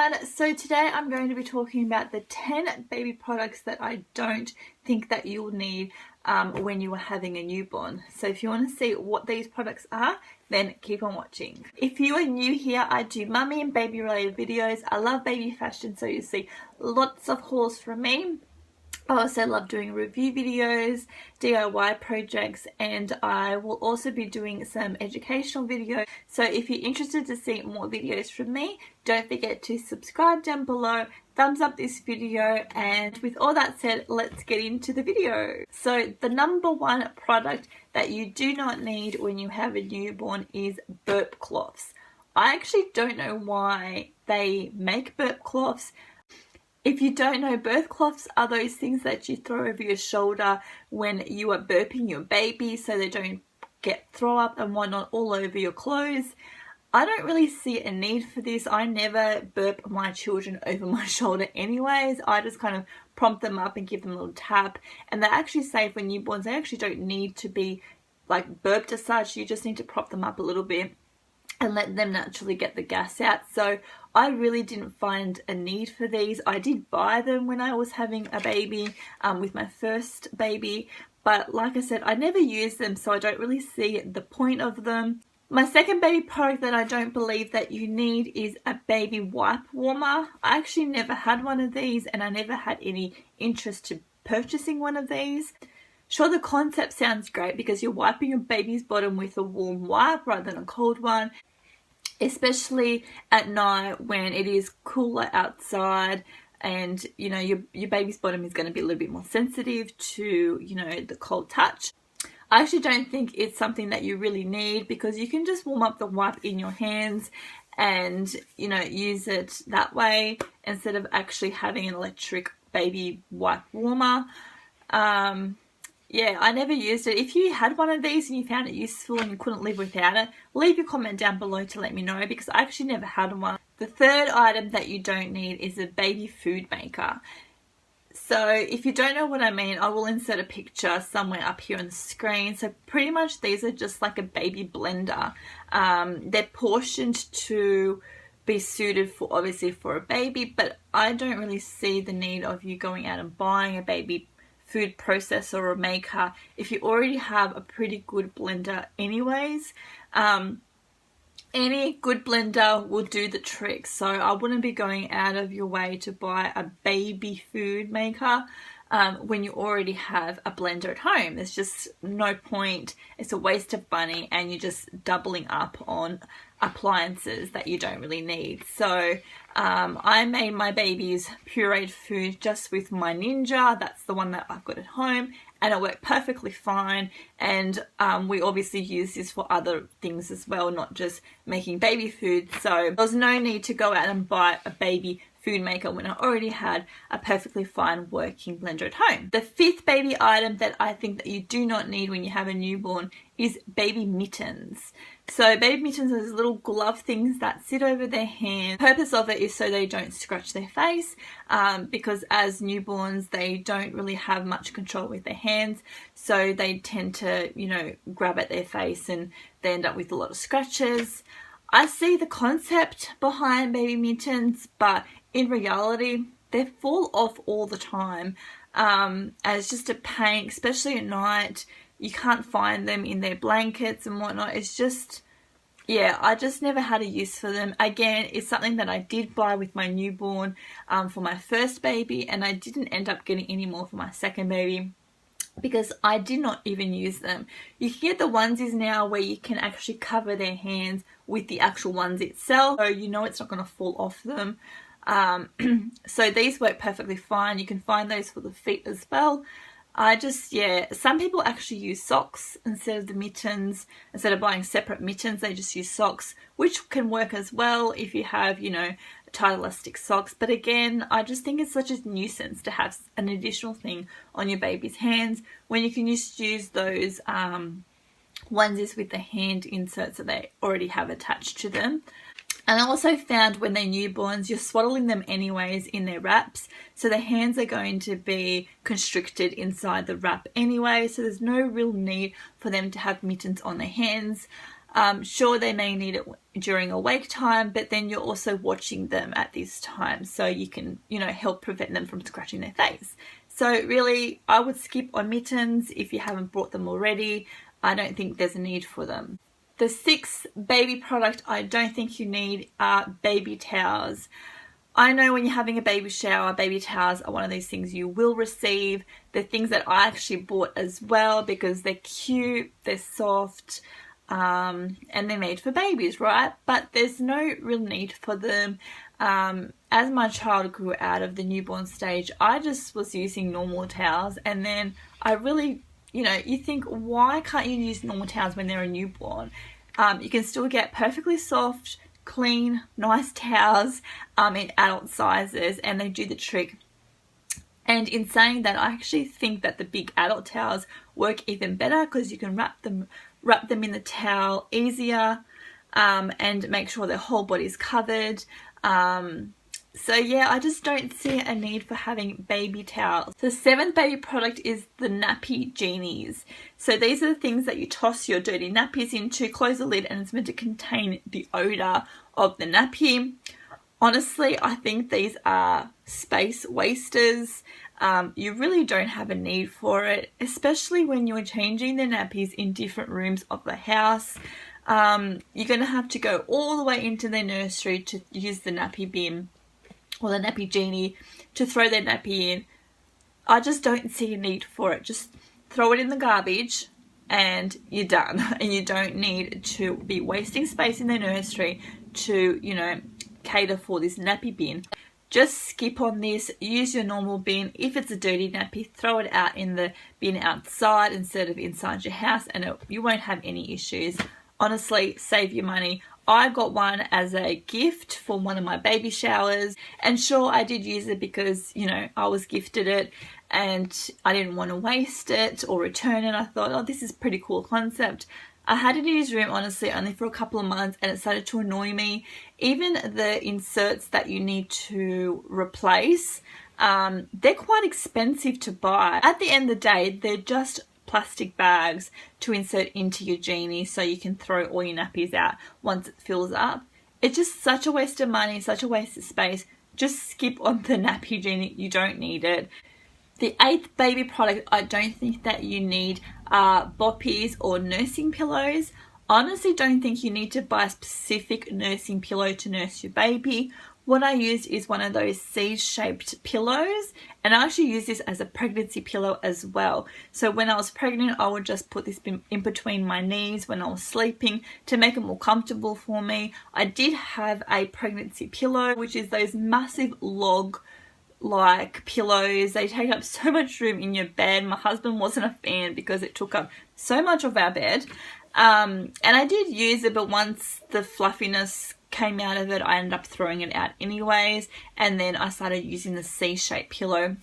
everyone, so today I'm going to be talking about the 10 baby products that I don't think that you'll need when you are having a newborn. So if you want to see what these products are, then keep on watching. If you are new here, I do mummy and baby related videos. I love baby fashion, so you see lots of hauls from me. I also love doing review videos, DIY projects, and I will also be doing some educational videos. So if you're interested to see more videos from me, don't forget to subscribe down below, thumbs up this video, and with all that said, let's get into the video. So the number one product that you do not need when you have a newborn is burp cloths. I actually don't know why they make burp cloths. If you don't know, birth cloths are those things that you throw over your shoulder when you are burping your baby so they don't get throw up and whatnot all over your clothes. I don't really see a need for this. I never burp my children over my shoulder anyways. I just kind of prompt them up and give them a little tap. And they actually say for newborns, they actually don't need to be like burped as such. You just need to prop them up a little bit and let them naturally get the gas out. So I really didn't find a need for these. I did buy them when I was having a baby with my first baby, but like I said, I never used them, so I don't really see the point of them. My second baby product that I don't believe that you need is a baby wipe warmer. I actually never had one of these, and I never had any interest to purchasing one of these. Sure, the concept sounds great because you're wiping your baby's bottom with a warm wipe rather than a cold one, especially at night when it is cooler outside and you know your baby's bottom is going to be a little bit more sensitive to the cold touch. I actually don't think it's something that you really need because you can just warm up the wipe in your hands and use it that way instead of actually having an electric baby wipe warmer. Yeah, I never used it. If you had one of these and you found it useful and you couldn't live without it, leave your comment down below to let me know because I actually never had one. The third item that you don't need is a baby food maker. So if you don't know what I mean, I will insert a picture somewhere up here on the screen. So pretty much these are just like a baby blender. They're portioned to be suited for obviously for a baby, but I don't really see the need of you going out and buying a baby food processor or maker if you already have a pretty good blender anyways. Any good blender will do the trick, so I wouldn't be going out of your way to buy a baby food maker when you already have a blender at home. There's just no point. It's a waste of money and you're just doubling up on appliances that you don't really need. So I made my baby's pureed food just with my Ninja. That's the one that I've got at home, and it worked perfectly fine. And we obviously use this for other things as well, not just making baby food. So there was no need to go out and buy a baby food maker when I already had a perfectly fine working blender at home. The fifth baby item that I think that you do not need when you have a newborn is baby mittens. So baby mittens are those little glove things that sit over their hands. The purpose of it is so they don't scratch their face because as newborns they don't really have much control with their hands, so they tend to grab at their face and they end up with a lot of scratches. I see the concept behind baby mittens, but in reality they fall off all the time and it's just a pain, especially at night. You can't find them in their blankets and whatnot. It's just, yeah, I just never had a use for them. Again, it's something that I did buy with my newborn for my first baby, and I didn't end up getting any more for my second baby because I did not even use them. You can get the onesies now where you can actually cover their hands with the actual onesie itself, so it's not going to fall off them. So these work perfectly fine. You can find those for the feet as well. Some people actually use socks instead of the mittens. Instead of buying separate mittens, they just use socks, which can work as well if you have, tight elastic socks. But again, I just think it's such a nuisance to have an additional thing on your baby's hands when you can just use those onesies with the hand inserts that they already have attached to them. And I also found when they're newborns, you're swaddling them anyways in their wraps, so their hands are going to be constricted inside the wrap anyway, so there's no real need for them to have mittens on their hands. Sure, they may need it during awake time, but then you're also watching them at this time, so you can, you know, help prevent them from scratching their face. So really, I would skip on mittens if you haven't brought them already. I don't think there's a need for them. The sixth baby product I don't think you need are baby towels. I know when you're having a baby shower, baby towels are one of those things you will receive. They're things that I actually bought as well because they're cute, they're soft, and they're made for babies, right? But there's no real need for them. As my child grew out of the newborn stage, I just was using normal towels, and then I really, you know, you think, why can't you use normal towels when they're a newborn? You can still get perfectly soft, clean, nice towels in adult sizes, and they do the trick. And in saying that, I actually think that the big adult towels work even better because you can wrap them in the towel easier, and make sure their whole body's covered. So yeah, I just don't see a need for having baby towels. The seventh baby product is the nappy genies. So these are the things that you toss your dirty nappies into, close the lid, and it's meant to contain the odor of the nappy. Honestly, I think these are space wasters. You really don't have a need for it, especially when you're changing the nappies in different rooms of the house. You're going to have to go all the way into the nursery to use the nappy bin or the nappy genie to throw their nappy in. I just don't see a need for it. Just throw it in the garbage and you're done. And you don't need to be wasting space in the nursery to, you know, cater for this nappy bin. Just skip on this, use your normal bin. If it's a dirty nappy, throw it out in the bin outside instead of inside your house, and you won't have any issues. Honestly, save your money. I got one as a gift for one of my baby showers, and sure, I did use it because, you know, I was gifted it and I didn't want to waste it or return it. I thought, oh, this is a pretty cool concept. I had it in his room, honestly, only for a couple of months, and it started to annoy me. Even the inserts that you need to replace, they're quite expensive to buy. At the end of the day, they're just plastic bags to insert into your genie so you can throw all your nappies out once it fills up. It's just such a waste of money, such a waste of space. Just skip on the nappy genie. You don't need it. The eighth baby product I don't think that you need are boppies or nursing pillows. Honestly, don't think you need to buy a specific nursing pillow to nurse your baby. What I used is one of those C-shaped pillows, and I actually use this as a pregnancy pillow as well. So when I was pregnant, I would just put this in between my knees when I was sleeping to make it more comfortable for me. I did have a pregnancy pillow, which is those massive log-like pillows. They take up so much room in your bed. My husband wasn't a fan because it took up so much of our bed. And I did use it, but once the fluffiness came out of it, I ended up throwing it out anyways, and then I started using the C-shaped pillow,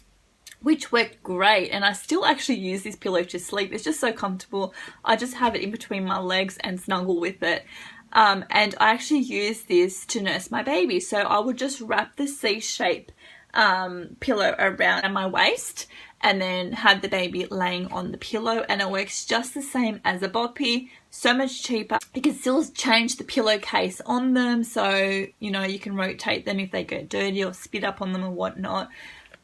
which worked great, and I still actually use this pillow to sleep. It's just so comfortable. I just have it in between my legs and snuggle with it, and I actually use this to nurse my baby. So I would just wrap the C-shaped pillow around my waist and then have the baby laying on the pillow, and it works just the same as a boppy. So much cheaper. You can still change the pillowcase on them, so you know you can rotate them if they get dirty or spit up on them or whatnot.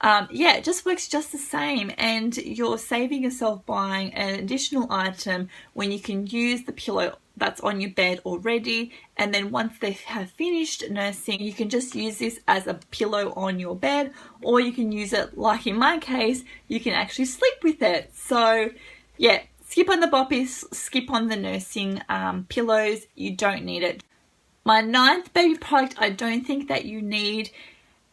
Yeah, it just works just the same, and you're saving yourself buying an additional item when you can use the pillow that's on your bed already, and then once they have finished nursing, you can just use this as a pillow on your bed, or you can use it, like in my case, you can actually sleep with it. So yeah, skip on the boppies, skip on the nursing pillows. You don't need it. My ninth baby product I don't think that you need,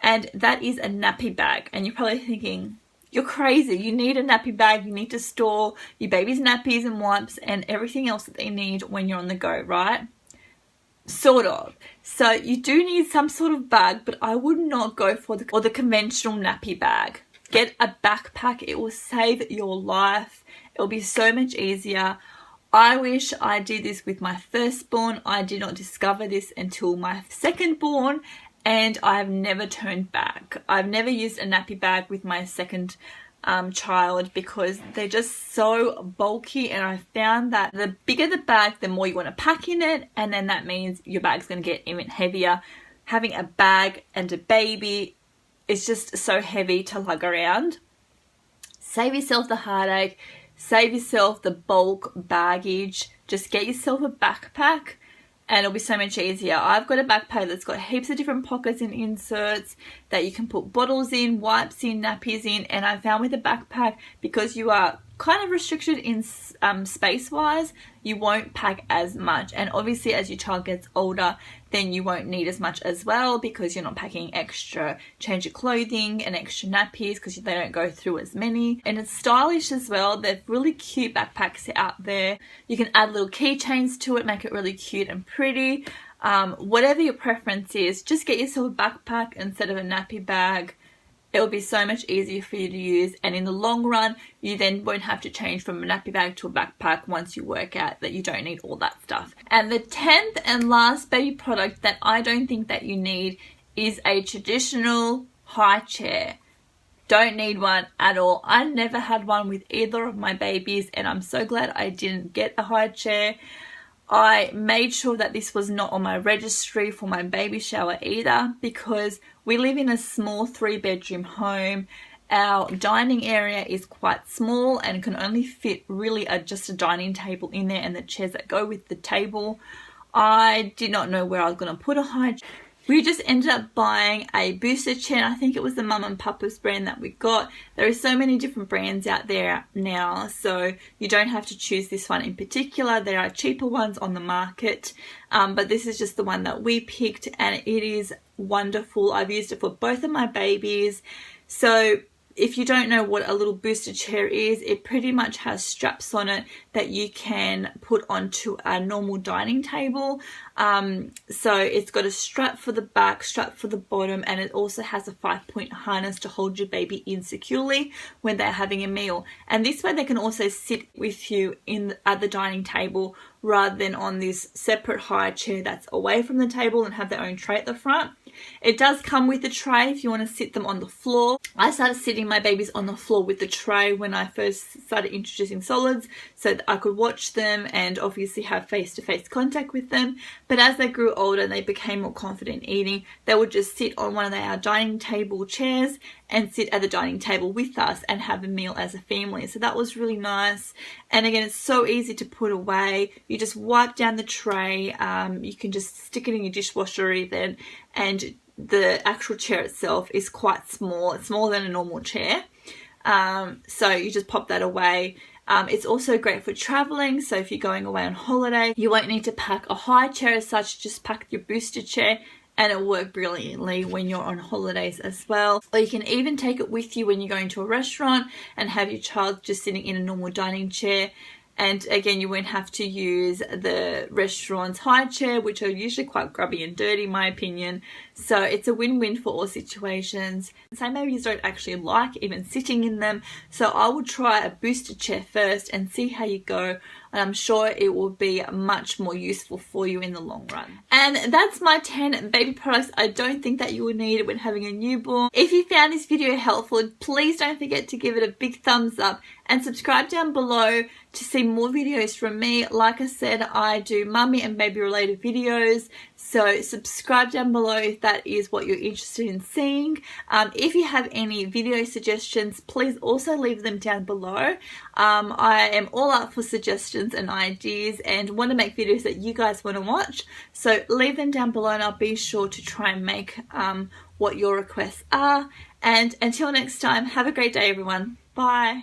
and that is a nappy bag. And you're probably thinking, you're crazy. You need a nappy bag. You need to store your baby's nappies and wipes and everything else that they need when you're on the go, right? Sort of. So you do need some sort of bag, but I would not go for the conventional nappy bag. Get a backpack. It will save your life. It will be so much easier. I wish I did this with my firstborn. I did not discover this until my secondborn, and I have never turned back. I've never used a nappy bag with my second child, because they're just so bulky, and I found that the bigger the bag, the more you want to pack in it, and then that means your bag's going to get even heavier. Having a bag and a baby is just so heavy to lug around. Save yourself the heartache, save yourself the bulk baggage, just get yourself a backpack and it'll be so much easier. I've got a backpack that's got heaps of different pockets and inserts that you can put bottles in, wipes in, nappies in, and I found with a backpack, because you are kind of restricted in space wise, you won't pack as much. And obviously as your child gets older, then you won't need as much as well, because you're not packing extra change of clothing and extra nappies, because they don't go through as many. And it's stylish as well. They're really cute backpacks out there. You can add little keychains to it, make it really cute and pretty. Whatever your preference is, just get yourself a backpack instead of a nappy bag. It will be so much easier for you to use, and in the long run you then won't have to change from a nappy bag to a backpack once you work out that you don't need all that stuff. And the 10th and last baby product that I don't think that you need is a traditional high chair. Don't need one at all. I never had one with either of my babies, and I'm so glad I didn't get a high chair. I made sure that this was not on my registry for my baby shower either, because we live in a small 3-bedroom home. Our dining area is quite small and can only fit really just a dining table in there and the chairs that go with the table. I did not know where I was going to put a high chair. We just ended up buying a booster chair. I think it was the Mum and Papa's brand that we got. There are so many different brands out there now, so you don't have to choose this one in particular. There are cheaper ones on the market, but this is just the one that we picked, and it is wonderful. I've used it for both of my babies. So if you don't know what a little booster chair is, it pretty much has straps on it that you can put onto a normal dining table. So it's got a strap for the back, strap for the bottom, and it also has a 5-point harness to hold your baby in securely when they're having a meal. And this way they can also sit with you at the dining table, rather than on this separate high chair that's away from the table and have their own tray at the front. It does come with a tray if you want to sit them on the floor. I started sitting my babies on the floor with the tray when I first started introducing solids, so that I could watch them and obviously have face-to-face contact with them. But as they grew older and they became more confident eating, they would just sit on one of our dining table chairs and sit at the dining table with us and have a meal as a family. So that was really nice. And again, it's so easy to put away. You just wipe down the tray. You can just stick it in your dishwasher even. And the actual chair itself is quite small. It's smaller than a normal chair. So you just pop that away. It's also great for traveling. So if you're going away on holiday, you won't need to pack a high chair as such. Just pack your booster chair, and it'll work brilliantly when you're on holidays as well. Or you can even take it with you when you're going to a restaurant and have your child just sitting in a normal dining chair. And again, you won't have to use the restaurant's high chair, which are usually quite grubby and dirty in my opinion. So it's a win-win for all situations. Some babies don't actually like even sitting in them. So I will try a booster chair first and see how you go. And I'm sure it will be much more useful for you in the long run. And that's my 10 baby products I don't think that you will need when having a newborn. If you found this video helpful, please don't forget to give it a big thumbs up and subscribe down below to see more videos from me. Like I said, I do mummy and baby related videos, so subscribe down below if that is what you're interested in seeing. If you have any video suggestions, please also leave them down below. I am all up for suggestions and ideas and want to make videos that you guys want to watch, so leave them down below and I'll be sure to try and make what your requests are. And until next time, have a great day everyone. Bye.